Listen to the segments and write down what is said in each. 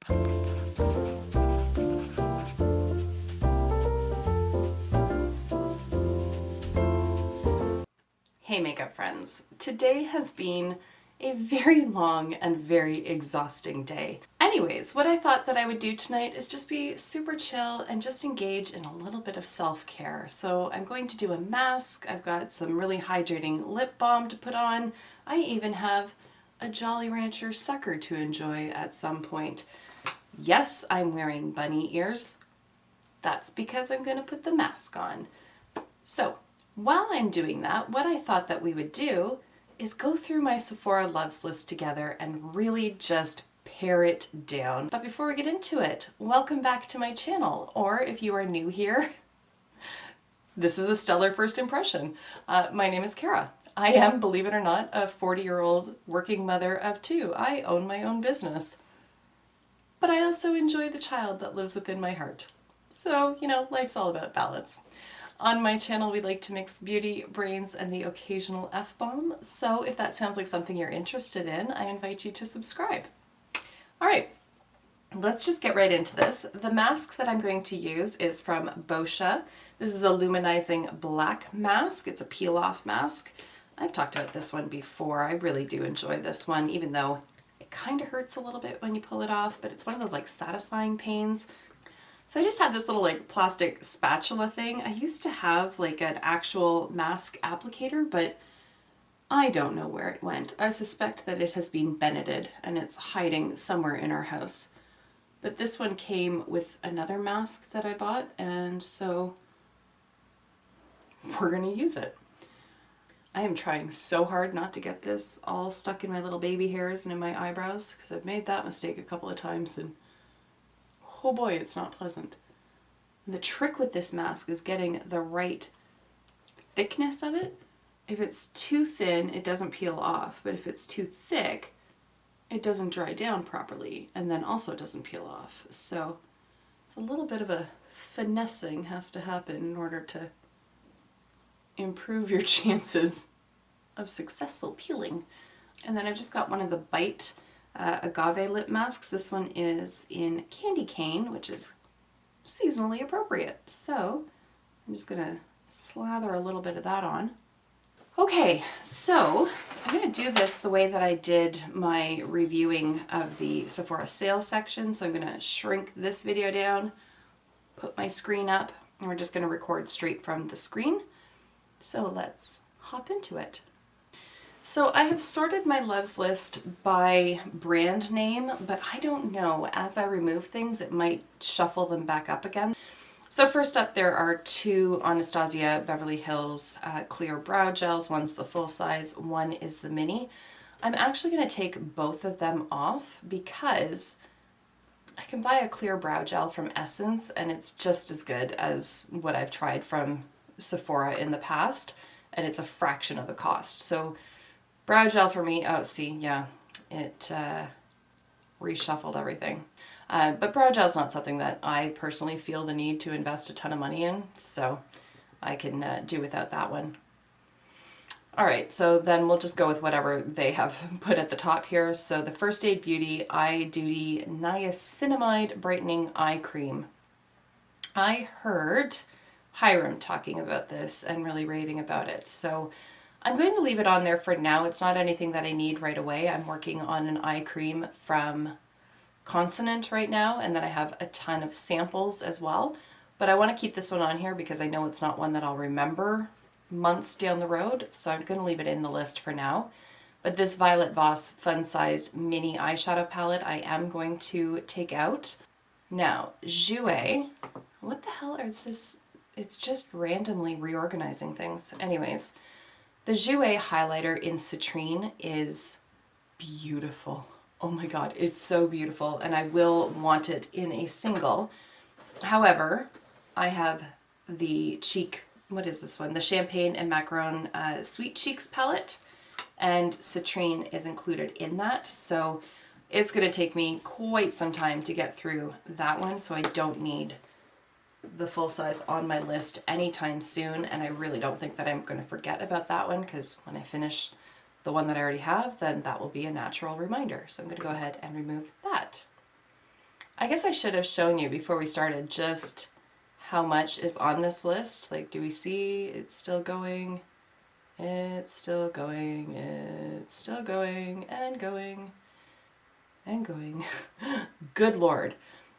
Hey makeup friends, today has been a very long and very exhausting day. Anyways, what I thought that I would do tonight is just be super chill and just engage in a little bit of self-care. So I'm going to do a mask, I've got some really hydrating lip balm to put on, I even have a Jolly Rancher sucker to enjoy at some point. Yes, I'm wearing bunny ears. That's because I'm going to put the mask on. So while I'm doing that, what I thought that we would do is go through my Sephora Loves List together and really just pare it down. But before we get into it, welcome back to my channel, or if you are new here, this is a stellar first impression. My name is Kara. I am, believe it or not, a 40-year-old working mother of two. I own my own business. But I also enjoy the child that lives within my heart. So, you know, life's all about balance. On my channel, we like to mix beauty, brains, and the occasional F-bomb. So if that sounds like something you're interested in, I invite you to subscribe. All right, let's just get right into this. The mask that I'm going to use is from Boscia. This is the Luminizing Black Mask. It's a peel-off mask. I've talked about this one before. I really do enjoy this one, even though it kind of hurts a little bit when you pull it off, but it's one of those like satisfying pains. So I just had this little like plastic spatula thing. I used to have like an actual mask applicator, but I don't know where it went. I suspect that it has been Benetted and it's hiding somewhere in our house. But this one came with another mask that I bought, and so we're gonna use it. I am trying so hard not to get this all stuck in my little baby hairs and in my eyebrows, because I've made that mistake a couple of times and oh boy, it's not pleasant. And the trick with this mask is getting the right thickness of it. If it's too thin, it doesn't peel off, but if it's too thick, it doesn't dry down properly and then also doesn't peel off. So it's a little bit of a finessing has to happen in order to improve your chances of successful peeling. And then I've just got one of the Bite agave lip masks. This one is in candy cane, which is seasonally appropriate. So I'm just gonna slather a little bit of that on. Okay, so I'm gonna do this the way that I did my reviewing of the Sephora sales section. So I'm gonna shrink this video down, put my screen up, and we're just gonna record straight from the screen. So let's hop into it. So I have sorted my loves list by brand name, but I don't know, as I remove things, it might shuffle them back up again. So first up, there are two Anastasia Beverly Hills clear brow gels. One's the full size, one is the mini. I'm actually going to take both of them off because I can buy a clear brow gel from Essence and it's just as good as what I've tried from Sephora in the past, and it's a fraction of the cost. So brow gel for me, oh see, yeah, it reshuffled everything. But brow gel is not something that I personally feel the need to invest a ton of money in, so I can do without that one. All right, so then we'll just go with whatever they have put at the top here. So the First Aid Beauty Eye Duty Niacinamide Brightening Eye Cream. I heard Hiram talking about this and really raving about it, so I'm going to leave it on there for now. It's not anything that I need right away. I'm working on an eye cream from Consonant right now, and then I have a ton of samples as well. But I want to keep this one on here because I know it's not one that I'll remember months down the road, so I'm going to leave it in the list for now. But this Violet Voss fun-sized mini eyeshadow palette I am going to take out. Now, Jouer, what the hell is this? It's just randomly reorganizing things. Anyways, the Jouer highlighter in Citrine is beautiful. Oh my god, it's so beautiful, and I will want it in a single. However, I have the cheek, what is this one? The Champagne and Macaron Sweet Cheeks palette, and Citrine is included in that, so it's going to take me quite some time to get through that one, so I don't need the full size on my list anytime soon, and I really don't think that I'm going to forget about that one, because when I finish the one that I already have, then that will be a natural reminder. So I'm going to go ahead and remove that. I guess I should have shown you before we started just how much is on this list. Like, do we see it's still going? It's still going, it's still going, and going, and going. Good Lord.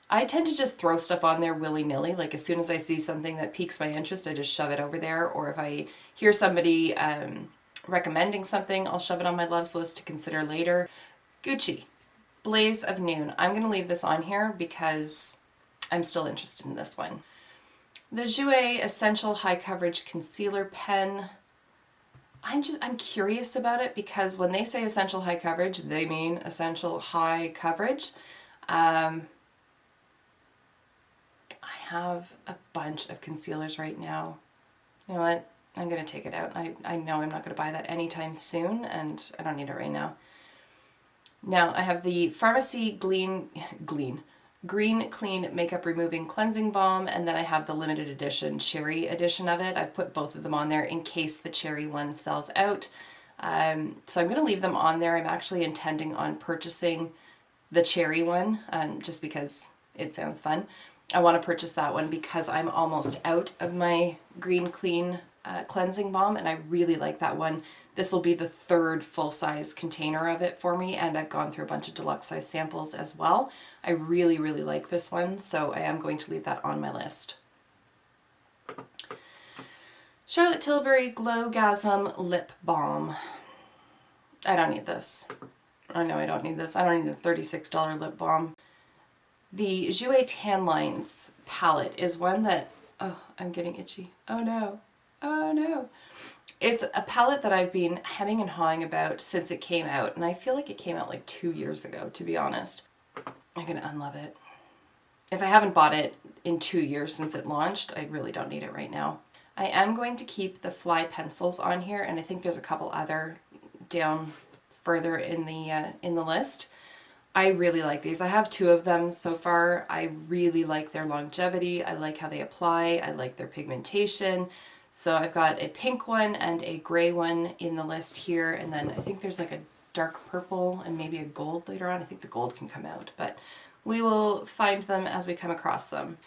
I tend to just throw stuff on there willy-nilly. Like, as soon as I see something that piques my interest, I just shove it over there. Or if I hear somebody recommending something, I'll shove it on my loves list to consider later. Gucci, Blaze of Noon. I'm going to leave this on here because I'm still interested in this one. The Jouer Essential High Coverage Concealer Pen. I'm curious about it because when they say essential high coverage, they mean essential high coverage. I have a bunch of concealers right now. You know what? I'm going to take it out. I know I'm not going to buy that anytime soon, and I don't need it right now. Now, I have the Pharmacy Green Clean Makeup Removing Cleansing Balm, and then I have the limited edition cherry edition of it. I've put both of them on there in case the cherry one sells out. So I'm going to leave them on there. I'm actually intending on purchasing the cherry one just because it sounds fun. I want to purchase that one because I'm almost out of my Green Clean cleansing balm, and I really like that one. This will be the third full-size container of it for me, and I've gone through a bunch of deluxe size samples as well. I really, really like this one, so I am going to leave that on my list. Charlotte Tilbury Glowgasm Lip Balm. I don't need this. I know I don't need this. I don't need a $36 lip balm. The Jouer Tan Lines palette is one that, oh, I'm getting itchy. Oh no. Oh no. It's a palette that I've been hemming and hawing about since it came out, and I feel like it came out like 2 years ago, to be honest. I'm going to unlove it. If I haven't bought it in 2 years since it launched, I really don't need it right now. I am going to keep the Fly pencils on here, and I think there's a couple other down further in the list. I really like these. I have 2 of them so far. I really like their longevity. I like how they apply. I like their pigmentation. So I've got a pink one and a gray one in the list here, and then I think there's like a dark purple and maybe a gold later on. I think the gold can come out, but we will find them as we come across them.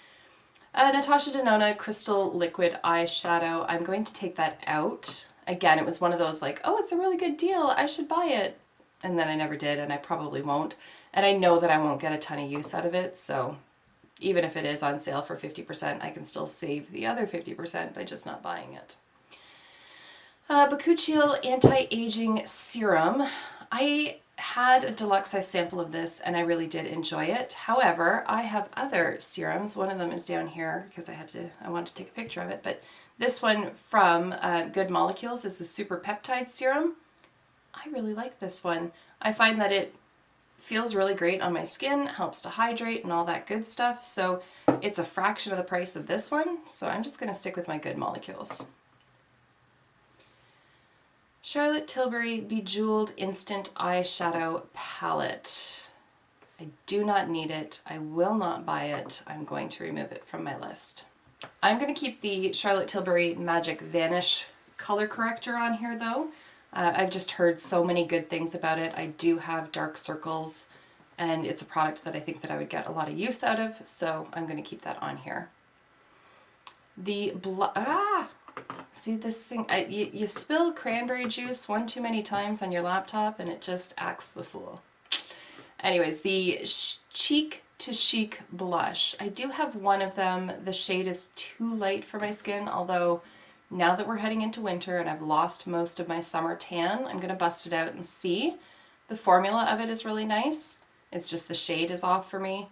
Natasha Denona Crystal Liquid Eyeshadow. I'm going to take that out. Again, it was one of those like, oh, it's a really good deal, I should buy it. And then I never did, and I probably won't. And I know that I won't get a ton of use out of it, so even if it is on sale for 50%, I can still save the other 50% by just not buying it. Bakuchiol Anti-Aging Serum. I had a deluxe size sample of this and I really did enjoy it. However, I have other serums. One of them is down here because I wanted to take a picture of it, but this one from Good Molecules is the Super Peptide Serum. I really like this one. I find that it feels really great on my skin, helps to hydrate and all that good stuff. So it's a fraction of the price of this one. So I'm just going to stick with my Good Molecules. Charlotte Tilbury Bejeweled Instant Eyeshadow Palette. I do not need it. I will not buy it. I'm going to remove it from my list. I'm going to keep the Charlotte Tilbury Magic Vanish color corrector on here though. I've just heard so many good things about it. I do have dark circles, and it's a product that I think that I would get a lot of use out of, so I'm going to keep that on here. The see this thing, you spill cranberry juice one too many times on your laptop and it just acts the fool. Anyways, the Cheek to Chic blush. I do have one of them. The shade is too light for my skin, although now that we're heading into winter and I've lost most of my summer tan, I'm going to bust it out and see. The formula of it is really nice. It's just the shade is off for me.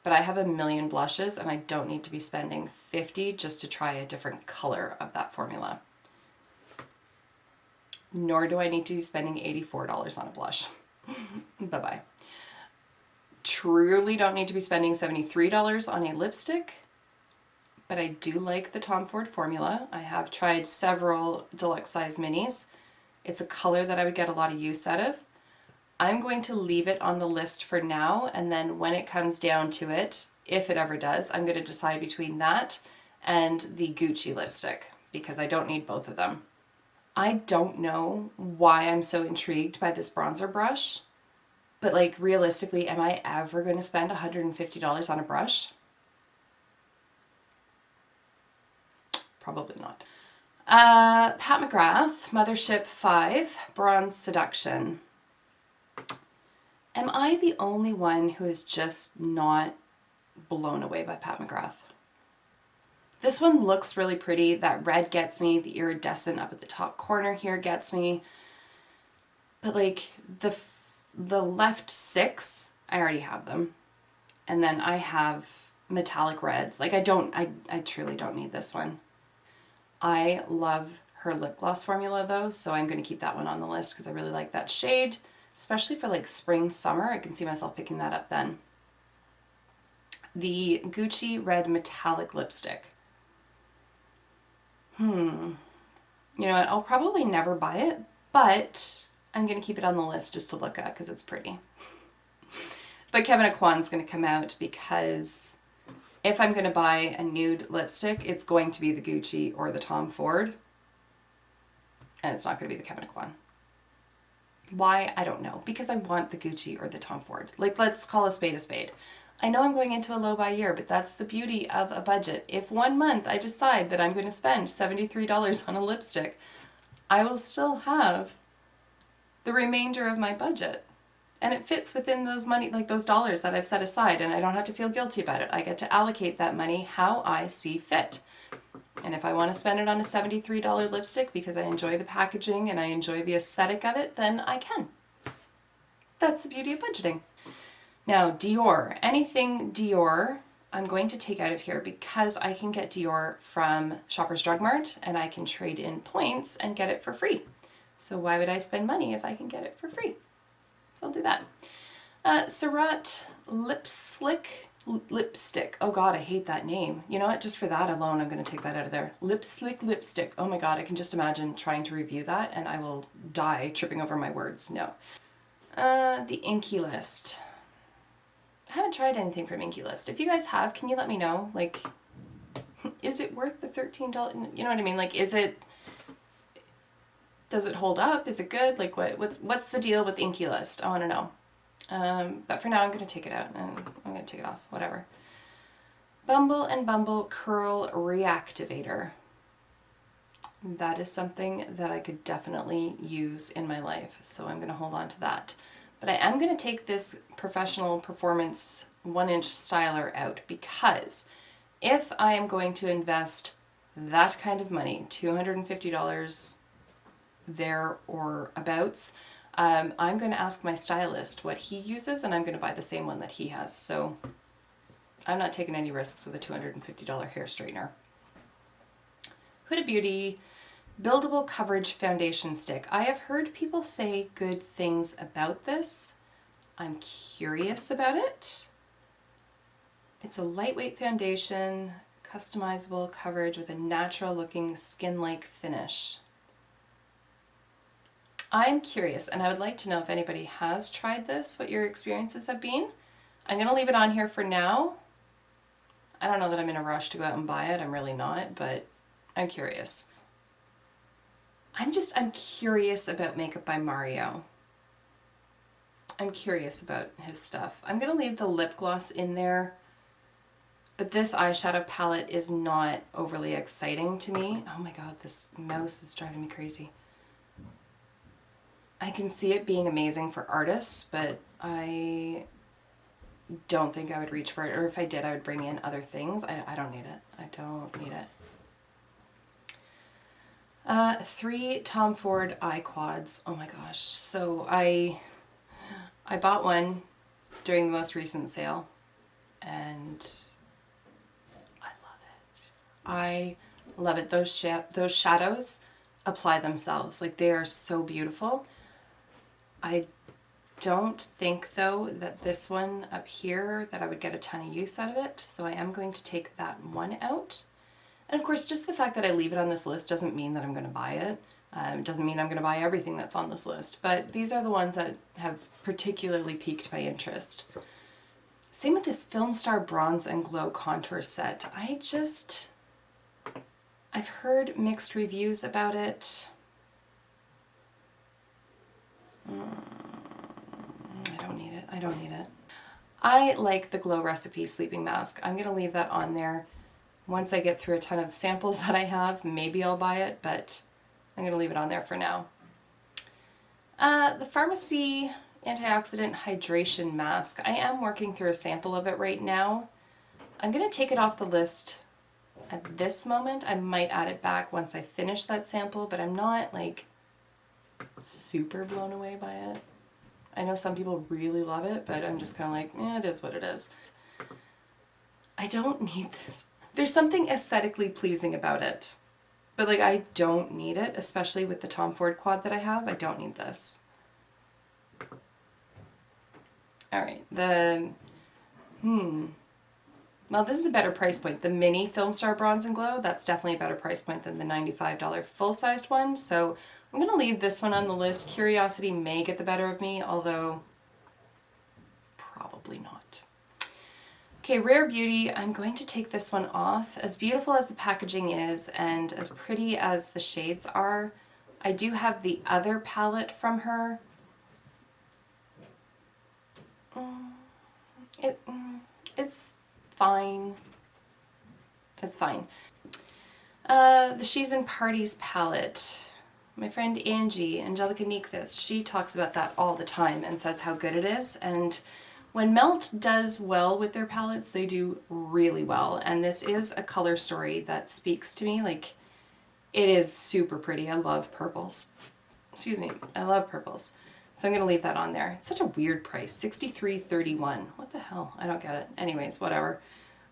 But I have a million blushes and I don't need to be spending $50 just to try a different color of that formula. Nor do I need to be spending $84 on a blush. Bye-bye. Truly don't need to be spending $73 on a lipstick. But I do like the Tom Ford formula. I have tried several deluxe size minis. It's a color that I would get a lot of use out of. I'm going to leave it on the list for now, and then when it comes down to it, if it ever does, I'm going to decide between that and the Gucci lipstick because I don't need both of them. I don't know why I'm so intrigued by this bronzer brush. But like realistically, am I ever going to spend $150 on a brush? Probably not. Pat McGrath, Mothership 5, Bronze Seduction. Am I the only one who is just not blown away by Pat McGrath? This one looks really pretty. That red gets me. The iridescent up at the top corner here gets me. But like the left 6, I already have them. And then I have metallic reds. Like I truly don't need this one. I love her lip gloss formula though, so I'm going to keep that one on the list because I really like that shade, especially for like spring, summer. I can see myself picking that up then. The Gucci Red Metallic Lipstick. You know what? I'll probably never buy it, but I'm going to keep it on the list just to look at because it's pretty. But Kevyn Aucoin's going to come out because if I'm going to buy a nude lipstick, it's going to be the Gucci or the Tom Ford. And it's not going to be the Kevyn Aucoin. Why? I don't know. Because I want the Gucci or the Tom Ford. Like, let's call a spade a spade. I know I'm going into a low buy year, but that's the beauty of a budget. If one month I decide that I'm going to spend $73 on a lipstick, I will still have the remainder of my budget. And it fits within those money, like those dollars that I've set aside, and I don't have to feel guilty about it. I get to allocate that money how I see fit. And if I want to spend it on a $73 lipstick because I enjoy the packaging and I enjoy the aesthetic of it, then I can. That's the beauty of budgeting. Now, Dior. Anything Dior, I'm going to take out of here because I can get Dior from Shoppers Drug Mart and I can trade in points and get it for free. So why would I spend money if I can get it for free? So I'll do that. Surratt Lipstick. Oh God, I hate that name. You know what? Just for that alone, I'm going to take that out of there. Lipstick. Oh my God, I can just imagine trying to review that and I will die tripping over my words. No. The Inky List. I haven't tried anything from Inky List. If you guys have, can you let me know? Like, is it worth the $13? You know what I mean? Like, does it hold up? Is it good? Like, what's the deal with Inky List? I want to know. But for now, I'm going to take it out and I'm going to take it off. Whatever. Bumble and Bumble Curl Reactivator. That is something that I could definitely use in my life. So I'm going to hold on to that. But I am going to take this Professional Performance 1-inch styler out because if I am going to invest that kind of money, $250 there or abouts, I'm going to ask my stylist what he uses and I'm going to buy the same one that he has. So I'm not taking any risks with a $250 hair straightener. Huda Beauty Buildable Coverage Foundation Stick. I have heard people say good things about this. I'm curious about it. It's a lightweight foundation, customizable coverage with a natural looking skin-like finish. I'm curious and I would like to know if anybody has tried this, what your experiences have been. I'm going to leave it on here for now. I don't know that I'm in a rush to go out and buy it. I'm really not, but I'm curious. I'm curious about Makeup by Mario. I'm curious about his stuff. I'm going to leave the lip gloss in there, but this eyeshadow palette is not overly exciting to me. Oh my God, this mouse is driving me crazy. I can see it being amazing for artists, but I don't think I would reach for it, or if I did, I would bring in other things. I don't need it. I don't need it. 3 Tom Ford eye quads. Oh my gosh. So I bought one during the most recent sale and I love it. I love it. Those shadows apply themselves. Like, they are so beautiful. I don't think though that this one up here that I would get a ton of use out of it. So I am going to take that one out. And of course, just the fact that I leave it on this list doesn't mean that I'm going to buy it. It doesn't mean I'm going to buy everything that's on this list, but these are the ones that have particularly piqued my interest. Same with this Film Star Bronze and Glow Contour Set. I've heard mixed reviews about it. I don't need I don't need it. I like the Glow Recipe Sleeping Mask. I'm going to leave that on there. Once I get through a ton of samples that I have, maybe I'll buy it, but I'm going to leave it on there for now. The Pharmacy Antioxidant Hydration Mask. I am working through a sample of it right now. I'm going to take it off the list at this moment. I might add it back once I finish that sample, but I'm not like super blown away by it. I know some people really love it, but I'm just kind of like, it is what it is. I don't need this. There's something aesthetically pleasing about it, but like I don't need it, especially with the Tom Ford quad that I have. I don't need this. All right, well, this is a better price point. The mini Film Star Bronze and Glow, that's definitely a better price point than the $95 full-sized one. So I'm going to leave this one on the list. Curiosity may get the better of me, although probably not. Okay, Rare Beauty, I'm going to take this one off. As beautiful as the packaging is and as pretty as the shades are, I do have the other palette from her. It's fine. It's fine. The She's in Parties palette. My friend Angie, Angelica Neekvist, she talks about that all the time and says how good it is. And when Melt does well with their palettes, they do really well. And this is a color story that speaks to me. Like, it is super pretty. I love purples. Excuse me. I love purples. So I'm going to leave that on there. It's such a weird price, $63.31. What the hell? I don't get it. Anyways, whatever.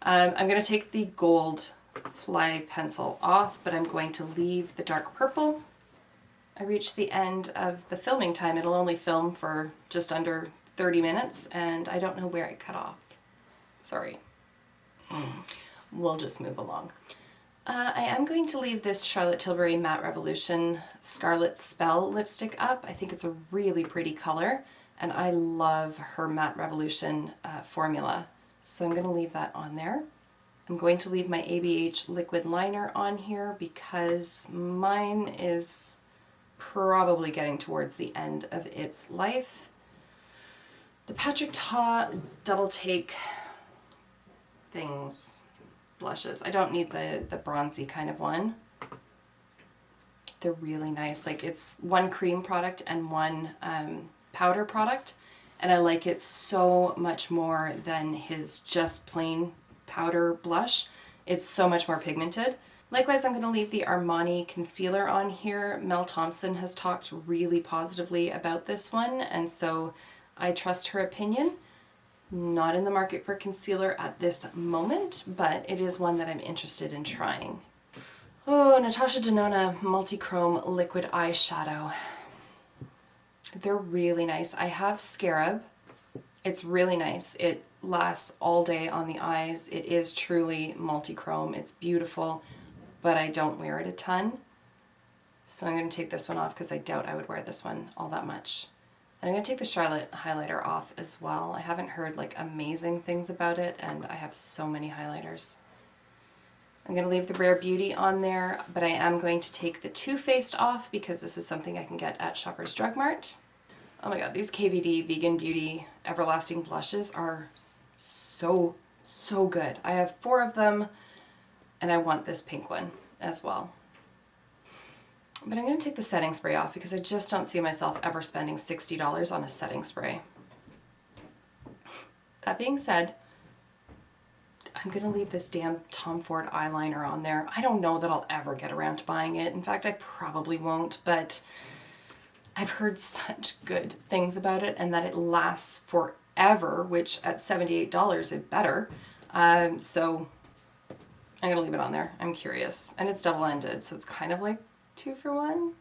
I'm going to take the gold fly pencil off, but I'm going to leave the dark purple. I reached the end of the filming time. It'll only film for just under 30 minutes, and I don't know where I cut off. Sorry. We'll just move along. I am going to leave this Charlotte Tilbury Matte Revolution Scarlet Spell lipstick up. I think it's a really pretty color, and I love her Matte Revolution formula. So I'm going to leave that on there. I'm going to leave my ABH liquid liner on here because mine is probably getting towards the end of its life. The Patrick Ta Double Take things. Blushes. I don't need the bronzy kind of one. They're really nice. Like, it's one cream product and one powder product, and I like it so much more than his just plain powder blush. It's so much more pigmented. Likewise, I'm going to leave the Armani concealer on here. Mel Thompson has talked really positively about this one, and so I trust her opinion. Not in the market for concealer at this moment, but it is one that I'm interested in trying. Oh, Natasha Denona Multichrome Liquid Eyeshadow. They're really nice. I have Scarab. It's really nice. It lasts all day on the eyes. It is truly multichrome. It's beautiful, but I don't wear it a ton. So I'm going to take this one off because I doubt I would wear this one all that much. And I'm going to take the Charlotte highlighter off as well. I haven't heard like amazing things about it, and I have so many highlighters. I'm going to leave the Rare Beauty on there, but I am going to take the Too Faced off because this is something I can get at Shoppers Drug Mart. Oh my god, these KVD Vegan Beauty Everlasting Blushes are so good. I have 4 of them, and I want this pink one as well. But I'm going to take the setting spray off because I just don't see myself ever spending $60 on a setting spray. That being said, I'm going to leave this damn Tom Ford eyeliner on there. I don't know that I'll ever get around to buying it. In fact, I probably won't, but I've heard such good things about it and that it lasts forever, which at $78 it better. So I'm going to leave it on there. I'm curious. And it's double-ended, so it's kind of like 2 for 1.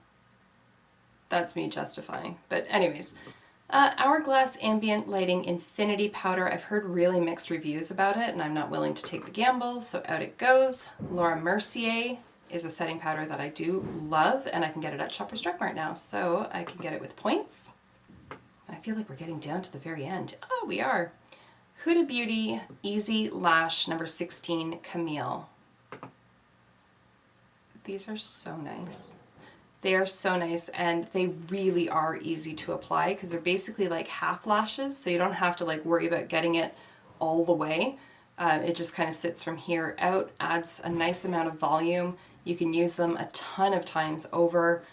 That's me justifying. But anyways, Hourglass Ambient Lighting Infinity Powder. I've heard really mixed reviews about it, and I'm not willing to take the gamble, so out it goes. Laura Mercier is a setting powder that I do love, and I can get it at Shoppers Drug Mart now, so I can get it with points. I feel like we're getting down to the very end. Oh, we are. Huda Beauty Easy Lash number 16 Camille. These are so nice. They are so nice, and they really are easy to apply because they're basically like half lashes, so you don't have to like worry about getting it all the way. It just kind of sits from here out, adds a nice amount of volume. You can use them a ton of times over.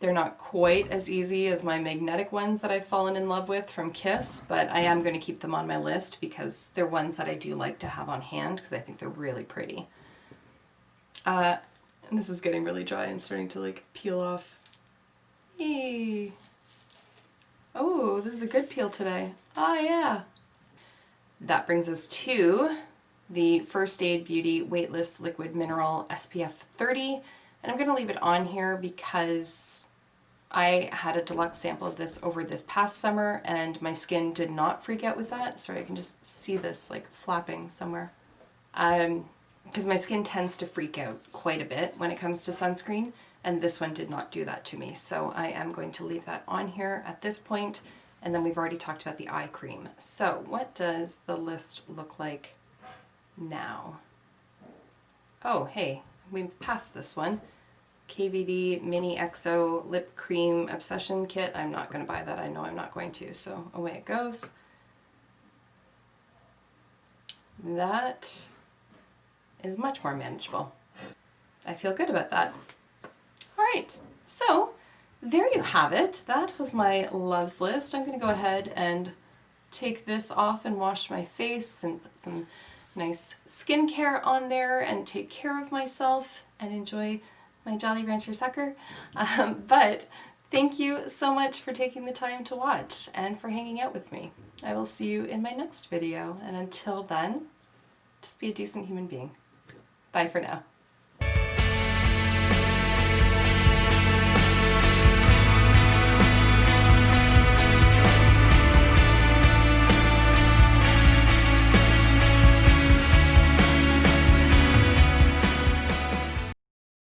They're not quite as easy as my magnetic ones that I've fallen in love with from Kiss, but I am going to keep them on my list because they're ones that I do like to have on hand because I think they're really pretty. And this is getting really dry and starting to like peel off. Yay! Oh, this is a good peel today. Ah, yeah. That brings us to the First Aid Beauty Weightless Liquid Mineral SPF 30. And I'm going to leave it on here because I had a deluxe sample of this over this past summer and my skin did not freak out with that. Sorry, I can just see this like flapping somewhere. Because my skin tends to freak out quite a bit when it comes to sunscreen, and this one did not do that to me. So I am going to leave that on here at this point, and then we've already talked about the eye cream. So what does the list look like now? Oh, hey, we passed this one. KVD Mini XO Lip Cream Obsession Kit. I'm not going to buy that. I know I'm not going to, so away it goes. That is much more manageable. I feel good about that. All right, so there you have it. That was my loves list. I'm going to go ahead and take this off and wash my face and put some nice skincare on there and take care of myself and enjoy my Jolly Rancher sucker. But thank you so much for taking the time to watch and for hanging out with me. I will see you in my next video, and until then, just be a decent human being. Bye for now.